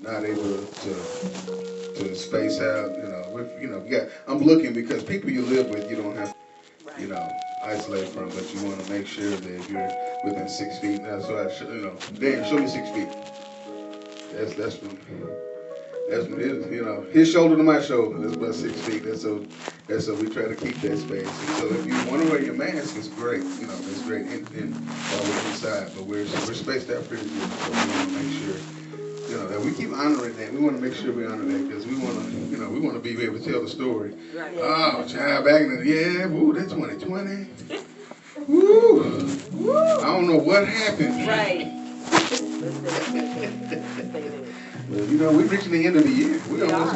not able to space out. I'm looking because people you live with, you don't have to, isolate from, but you want to make sure that if you're within 6 feet. That's why Dan, show me 6 feet. That's his shoulder to my shoulder. That's about 6 feet. That's so we try to keep that space. And so if you want to wear your mask, it's great. It's great while we're inside, but we're spaced out pretty good. So we want to make sure that we keep honoring that. We want to make sure we honor that because we want to we want to be able to tell the story. Right. Oh, child, back in the woo, that's 2020. Woo, I don't know what happened. Right. Well, we're reaching the end of the year. We almost,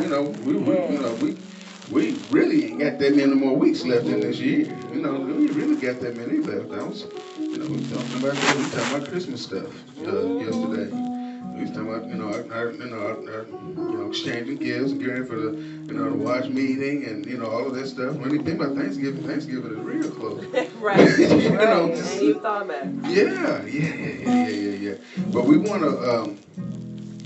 we really ain't got that many more weeks left in this year. We really got that many left. We talking about Christmas stuff yesterday. We was talking about, our exchanging gifts, getting ready for the watch meeting, and all of that stuff. When you think about Thanksgiving is real close. Right. Right. Ain't even thought about it. Yeah. But we want to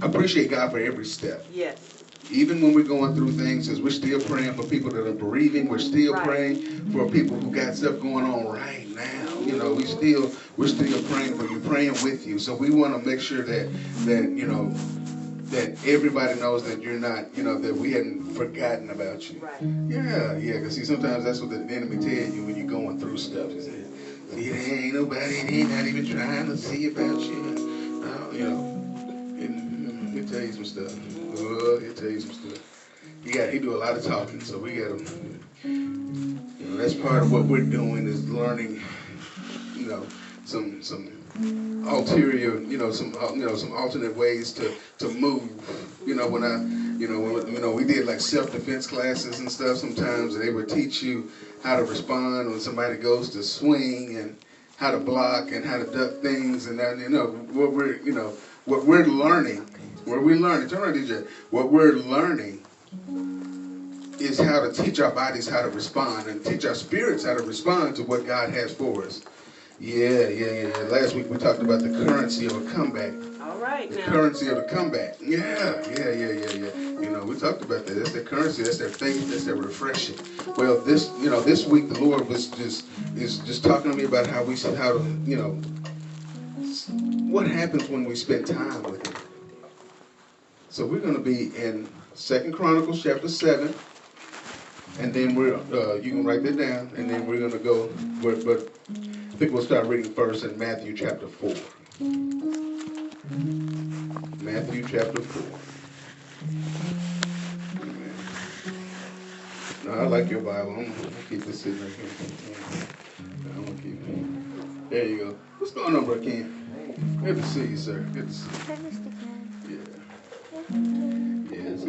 appreciate God for every step. Yes. Even when we're going through things, as we're still praying for people that are bereaving, we're still praying for people who got stuff going on right now. We're still praying for you, praying with you. So we want to make sure that everybody knows that you're not, that we hadn't forgotten about you. Right. Yeah. Because see, sometimes that's what the enemy tells you when you're going through stuff. He says, see, there ain't nobody, they ain't not even trying to see about you. He'll tell you some stuff. He'll tell you some stuff. He do a lot of talking, so we got to. That's part of what we're doing is learning. Some ulterior, some alternate ways to move. When we did like self-defense classes and stuff sometimes, and they would teach you how to respond when somebody goes to swing and how to block and how to duck things, and then what we're learning. What we're learning, turn around, DJ. What we're learning is how to teach our bodies how to respond and teach our spirits how to respond to what God has for us. Yeah. Last week we talked about the currency of a comeback. All right. The currency of a comeback. Yeah. We talked about that. That's their currency. That's their faith. That's their refreshing. Well, this week the Lord is just talking to me about what happens when we spend time with Him. So we're going to be in 2 Chronicles chapter 7, and then you can write that down, and then we're going to go, but I think we'll start reading first in Matthew chapter 4. Matthew chapter 4. Amen. No, I like your Bible. I'm going to keep this sitting right here. I'm going to keep it. There you go. What's going on, Bro Ken? Good to see you, sir. Good to see you.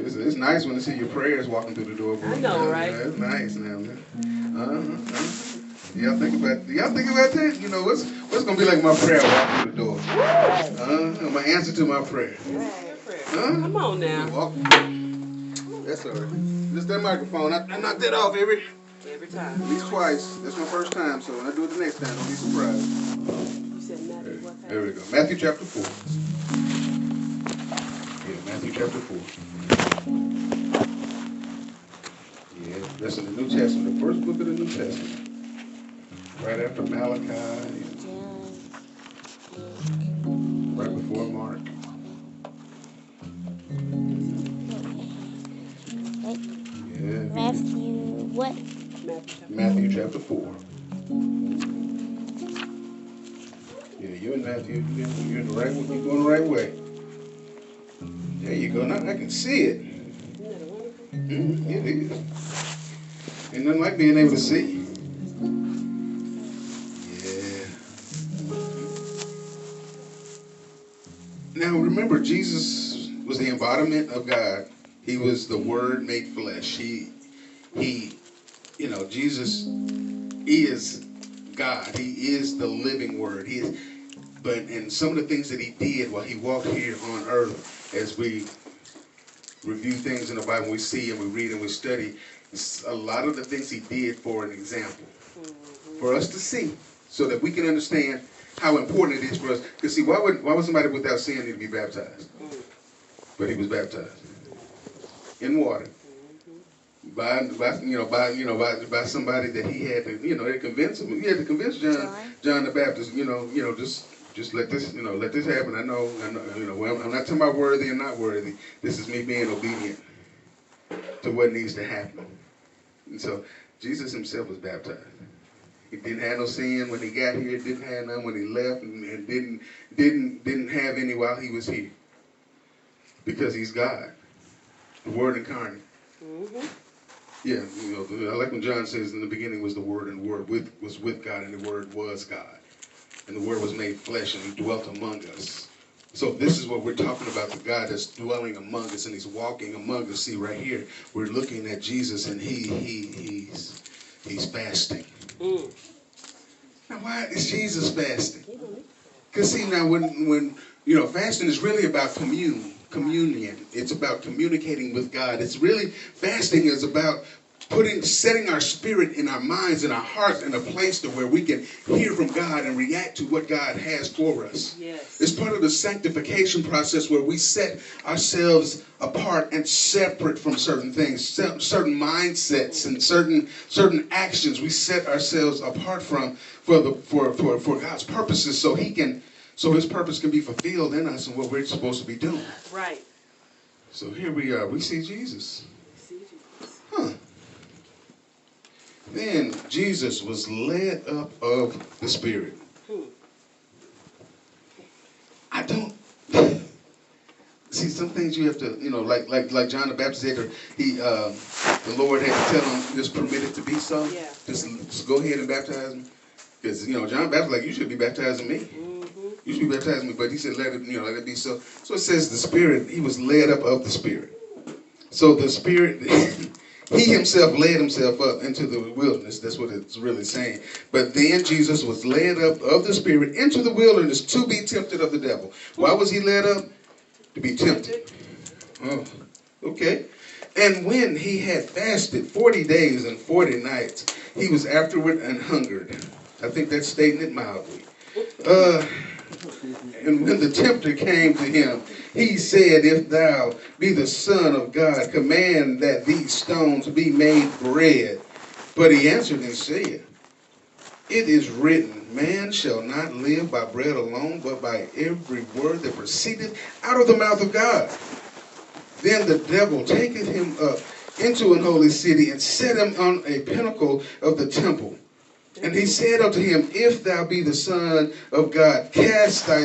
It's nice when to see your prayers walking through the door. Bro. I know, right? It's nice now, man. Y'all think about that? What's gonna be like my prayer walking through the door? My answer to my prayer. Come on now. That's all right. Just that microphone. I knocked that off every time. At least twice. That's my first time, so when I do it the next time, don't be surprised. You said Matthew what time? There we go. Matthew chapter 4. Yeah, Matthew chapter 4. Yeah, that's in the New Testament, the first book of the New Testament. Right after Malachi, right before Mark. Yeah. Matthew what? Matthew chapter 4. Yeah, you and Matthew, you're in the right way. You're going the right way. There you go. Now I can see it. It is. Ain't nothing like being able to see. Yeah. Now remember, Jesus was the embodiment of God. He was the Word made flesh. Jesus is God. He is the living Word. And some of the things that He did while He walked here on earth, as we review things in the Bible, we see and we read and we study, a lot of the things He did for an example, for us to see, so that we can understand how important it is for us. Because see, why would somebody without sin need to be baptized? but he was baptized in water by somebody that he had to, they convince him. He had to convince John the Baptist, just let this, let this happen. I know, well, I'm not talking about worthy and not worthy. This is me being obedient to what needs to happen. And so Jesus himself was baptized. He didn't have no sin when he got here, didn't have none when he left, and didn't have any while he was here. Because he's God, the Word incarnate. Mm-hmm. Yeah, I like when John says in the beginning was the Word, and the Word was with God, and the Word was God. And the Word was made flesh, and he dwelt among us. So this is what we're talking about, the God that's dwelling among us, and he's walking among us. See, right here, we're looking at Jesus, and he's fasting. Mm. Now, why is Jesus fasting? Because see, now when fasting is really about communion. It's about communicating with God. It's really, fasting is about setting our spirit in our minds and our hearts in a place to where we can hear from God and react to what God has for us. Yes. It's part of the sanctification process where we set ourselves apart and separate from certain things, certain mindsets and certain actions we set ourselves apart from for God's purposes, so his purpose can be fulfilled in us and what we're supposed to be doing. Right. So here we are. We see Jesus. Huh. Then Jesus was led up of the Spirit. I don't see some things you have to, like John the Baptist said, the Lord had to tell him, just permit it to be so. Yeah. Just go ahead and baptize me. Because John the Baptist like, you should be baptizing me. Mm-hmm. You should be baptizing me, but he said let it be so. So it says the Spirit, he was led up of the Spirit. So the Spirit he himself led himself up into the wilderness. That's what it's really saying. But then Jesus was led up of the Spirit into the wilderness to be tempted of the devil. Why was he led up? To be tempted. Oh, okay. And when he had fasted 40 days and 40 nights, he was afterward and hungered. I think that's stating it mildly. And when the tempter came to him, he said, if thou be the Son of God, command that these stones be made bread. But he answered and said, it is written, man shall not live by bread alone, but by every word that proceedeth out of the mouth of God. Then the devil taketh him up into an holy city and set him on a pinnacle of the temple. And he said unto him, if thou be the Son of God, cast thy